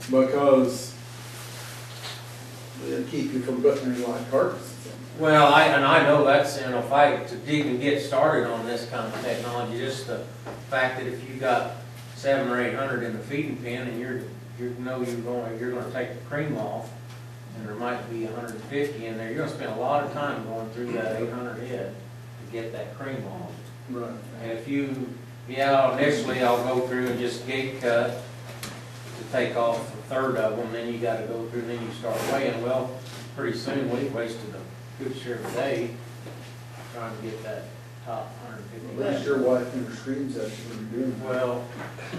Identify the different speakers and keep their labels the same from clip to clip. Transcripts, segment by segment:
Speaker 1: because it'll keep you from putting any like carcasses in.
Speaker 2: Well, I know that's, if I, to even get started on this kind of technology, just the fact that if you got 700 or 800 in the feeding pen and you're gonna take the cream off, and there might be 150 in there, you're gonna spend a lot of time going through that 800 head to get that cream off.
Speaker 1: Right.
Speaker 2: And if initially I'll go through and just gate cut to take off a third of them, then you gotta go through, then you start weighing. Well, pretty soon we've wasted a good share of the day trying to get that top 150.
Speaker 1: At least your wife never screams at you when you're doing it.
Speaker 2: Well,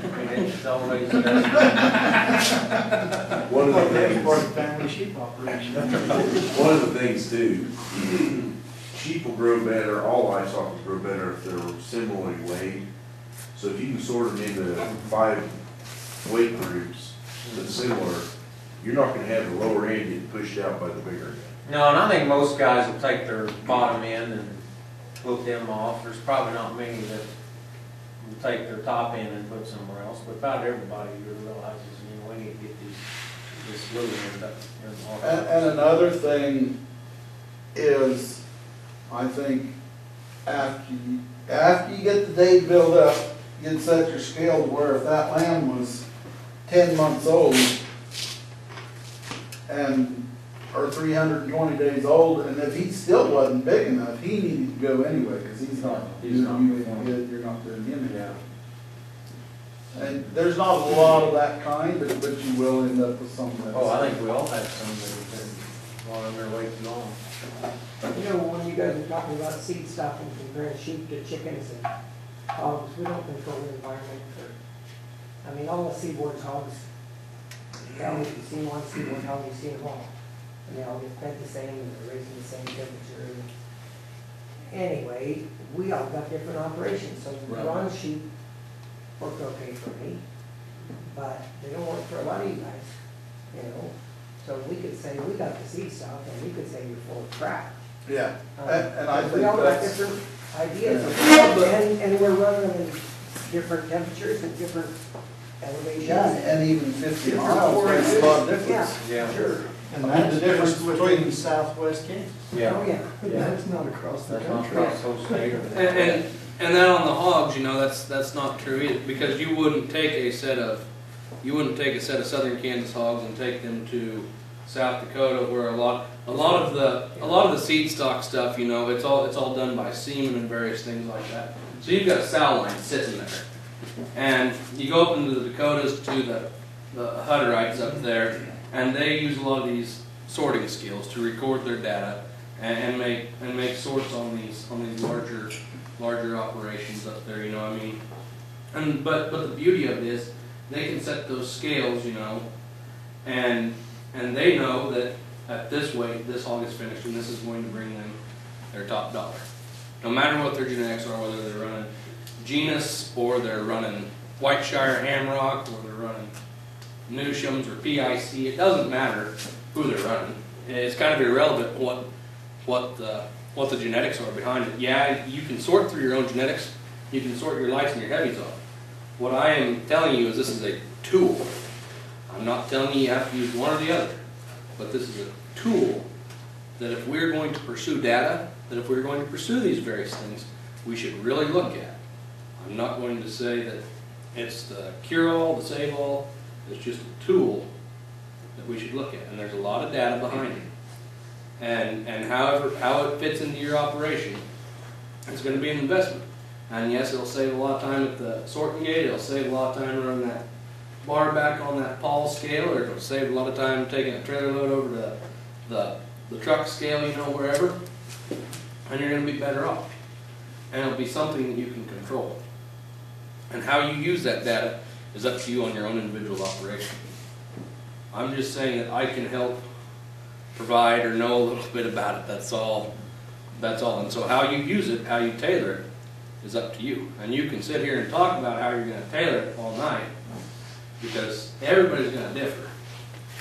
Speaker 2: I mean, it's always
Speaker 3: One of the things,
Speaker 4: Part of the family sheep operation.
Speaker 3: one of the things too, sheep will grow better, all livestock will grow better if they're similarly weighed. So if you can sort them into 5 weight groups that's similar, you're not gonna have the lower end get pushed out by the bigger end.
Speaker 2: No, and I think most guys will take their bottom end and hook them off. There's probably not many that will take their top end and put somewhere else, but about everybody realizes, we need to get this little end up.
Speaker 1: And another thing is, I think, after you get the day built up, you'd set your scale to where if that lamb was 10 months old or 320 days old, and if he still wasn't big enough, he needed to go anyway, because he's not doing you any good, you're not doing him any good. And there's not a lot of that kind, but you will end up with some of that.
Speaker 2: Oh, I think we all have some that have been while they're way too long.
Speaker 5: You know, when you guys are talking about seed stock and comparing sheep to chickens and hogs, we don't control the environment for, all the seaboard hogs, you've seen one seaboard hog, you've seen them all. And they all get fed the same, and they're raising the same temperature. Anyway, we all got different operations, so Ron's sheep work okay for me, but they don't work for a lot of you guys, So we could say, we got the seed stock, and we could say you're full of crap.
Speaker 1: Yeah, and I think
Speaker 5: We all got
Speaker 1: that's,
Speaker 5: different ideas,
Speaker 1: Yeah.
Speaker 5: and we're running them in different temperatures and different elevations.
Speaker 1: yeah, and even 50 miles makes a lot of difference.
Speaker 2: Yeah.
Speaker 5: Sure.
Speaker 4: And that's the difference between southwest Kansas.
Speaker 5: Oh, yeah.
Speaker 4: That's not across the
Speaker 2: That's not
Speaker 4: country.
Speaker 2: across the whole state.
Speaker 6: And that on the hogs, that's not true either, because you wouldn't take a set of southern Kansas hogs and take them to South Dakota, where a lot of the seed stock stuff, it's all done by semen and various things like that. So you've got a sow line sitting there, and you go up into the Dakotas to the Hutterites up there, and they use a lot of these sorting skills to record their data and make sorts on these larger operations up there. But the beauty of this, they can set those scales, and they know that at this weight, this hog is finished, and this is going to bring them their top dollar. No matter what their genetics are, whether they're running genus or they're running Whiteshire Hamrock or they're running Newshams or PIC, it doesn't matter who they're running. It's kind of irrelevant what the genetics are behind it. Yeah, you can sort through your own genetics, you can sort your lights and your heavies off. What I am telling you is this is a tool. I'm not telling you have to use one or the other, but this is a tool that if we're going to pursue data, that if we're going to pursue these various things, we should really look at. I'm not going to say that it's the cure-all, the save-all. It's just a tool that we should look at, and there's a lot of data behind it. And how it fits into your operation, it's going to be an investment. And yes, it'll save a lot of time at the sorting gate. It'll save a lot of time running that bar back on that Paul scale, or it'll save a lot of time taking a trailer load over to the truck scale, wherever. And you're going to be better off. And it'll be something that you can control. And how you use that data is up to you on your own individual operation. I'm just saying that I can help provide or know a little bit about it. That's all. And so how you use it, how you tailor it, is up to you. And you can sit here and talk about how you're going to tailor it all night, because everybody's going to differ.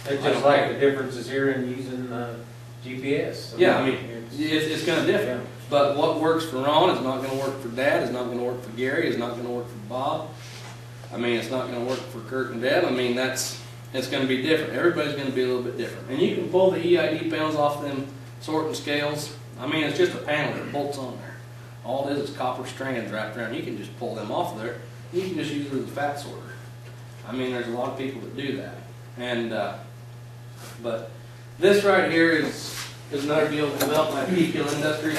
Speaker 2: It's just like the differences here in using GPS.
Speaker 6: Yeah, it's going to differ.
Speaker 2: Yeah.
Speaker 6: But what works for Ron is not going to work for Dad, is not going to work for Gary, is not going to work for Bob. It's not going to work for Kurt and Deb. it's gonna be different. Everybody's gonna be a little bit different. And you can pull the EID panels off them sorting scales. I mean, it's just a panel that bolts on there. All it is copper strands wrapped around. You can just pull them off of there. You can just use it as a fat sorter. I mean, there's a lot of people that do that. And, but this right here is another deal developed by Eco Industries.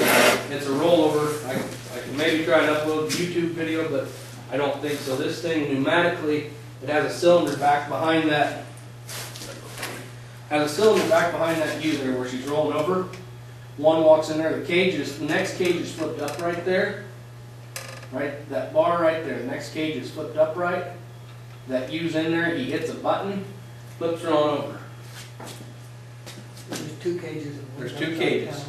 Speaker 6: It's a rollover. I can maybe try and upload a YouTube video, but I don't think so. This thing pneumatically, it has a cylinder back behind that. Has a cylinder back behind that U there where she's rolling over. One walks in there, the next cage is flipped up right there. Right, that bar right there, the next cage is flipped upright. That U's in there, he hits a button, flips her on over.
Speaker 5: There's 2 cages.
Speaker 6: There's 2 cages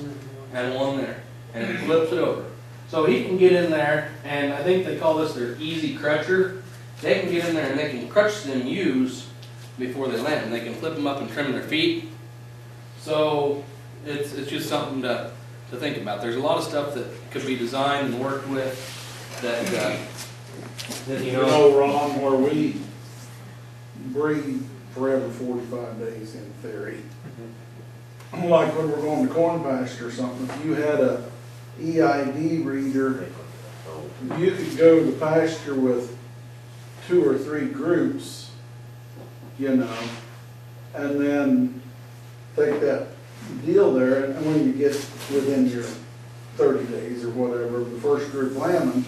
Speaker 6: and one there, and he flips it over. So he can get in there, and I think they call this their easy crutcher. They can get in there and they can crutch them U's before they land. They can flip them up and trim their feet. So it's just something to think about. There's a lot of stuff that could be designed and worked with that
Speaker 1: You know, Ron, where we breathe forever 45 days in theory. Like when we're going to corn pasture or something, if you had a EID reader, you could go to pasture with 2 or 3 groups, you know, and then take that deal there, and when you get within your 30 days or whatever, the first group lambing,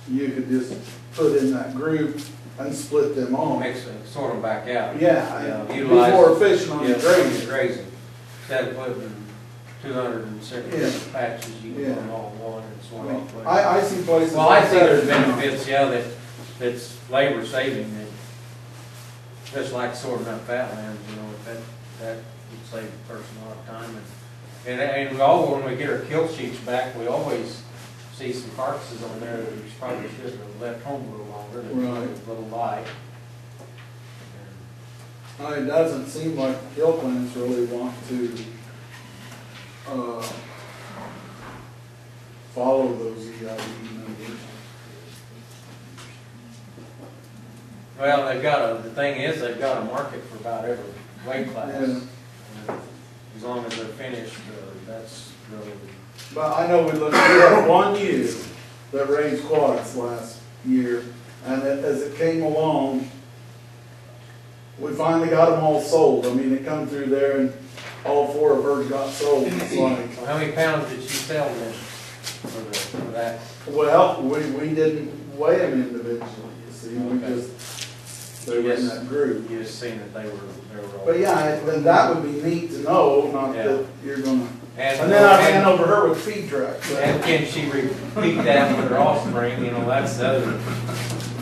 Speaker 1: you could just put in that group and split them off.
Speaker 2: Mix it, sort them back out.
Speaker 1: Yeah, be
Speaker 2: Utilize-
Speaker 1: more efficient on your grazing.
Speaker 2: Grazing. Instead of putting 270
Speaker 1: Yeah.
Speaker 2: patches, you can
Speaker 1: Yeah.
Speaker 2: put them all in one and sort
Speaker 1: I mean,
Speaker 2: off.
Speaker 1: I see places.
Speaker 2: Well, I
Speaker 1: like
Speaker 2: see
Speaker 1: that.
Speaker 2: there's benefits, yeah, that's labor saving, and just like sorting up fat lands, you know, that would save the person a lot of time. And we all, when we get our kill sheets back, we always see some carcasses on there that we probably should have left home a little longer, that were
Speaker 1: Right.
Speaker 2: a little light.
Speaker 1: It doesn't seem like kill plants really want to, follow those EID numbers.
Speaker 2: Well, the thing is, they've got a market for about every weight class.
Speaker 1: Yeah.
Speaker 2: And as long as they're finished, that's really,
Speaker 1: But I know we had one ewe that raised quads last year, and as it came along, we finally got them all sold. I mean, it come through there and all 4 of hers got sold. It's like,
Speaker 2: well, how many pounds did she sell then for that?
Speaker 1: well, we didn't weigh them individually, you see, we
Speaker 2: Okay.
Speaker 1: they were in that group.
Speaker 2: You just seen that they were all.
Speaker 1: But yeah, then that would be neat to know, not
Speaker 2: Yeah.
Speaker 1: that you're gonna,
Speaker 2: And
Speaker 1: and then I ran over her with feed trucks.
Speaker 2: and can she repeat that with her offspring, you know, that's the other.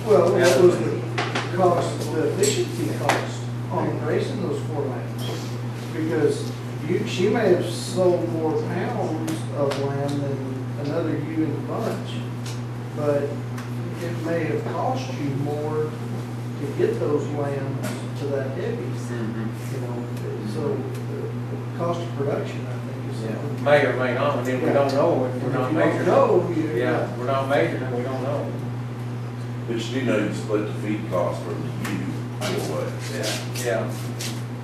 Speaker 4: Well, what was the cost, the efficiency cost on raising those 4 lambs? Because she may have sold more pounds of lamb than another ewe in the bunch, but it may have cost you more to get those lambs to that heavy, you know, so the cost of production, I think, is something.
Speaker 2: May or may not, I mean, we don't know if we're not
Speaker 4: If you
Speaker 2: measuring.
Speaker 4: don't know, you.
Speaker 2: Yeah, we're not measuring it, we don't know.
Speaker 3: But you do know you split the feed cost from the U either way.
Speaker 2: Yeah.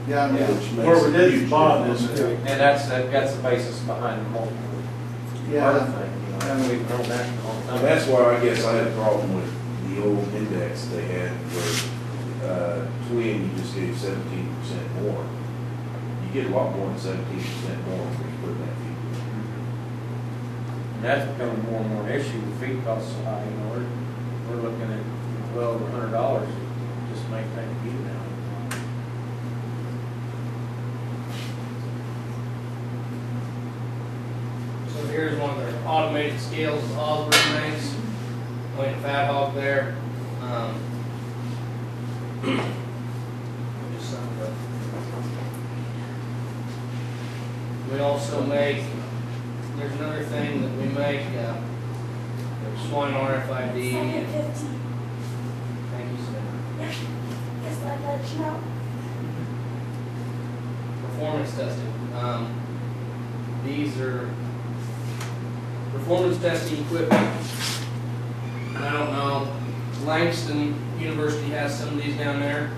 Speaker 1: Yeah, I mean,
Speaker 2: Yeah.
Speaker 1: where we did bond this,
Speaker 2: And that's the basis behind the multiple birth
Speaker 1: yeah,
Speaker 2: thing, you know, and we've known that for a long
Speaker 3: And
Speaker 2: time.
Speaker 3: that's why I guess I had a problem with the old index they had where, twin, you just gave 17% more. You get a lot more than 17% more when you put in that feed.
Speaker 2: And that's becoming more and more an issue, the feed costs so high, you know, we're looking at well over $100 to just maintain feed now. So here's one of their automated scales that Osborne makes. Weighing a fat hog there. Just something to- We also make, there's another thing that we make, swine RFID. Thank you, sir.
Speaker 7: Just like that, you know.
Speaker 2: Performance testing. These are performance testing equipment. I don't know, Langston University has some of these down there.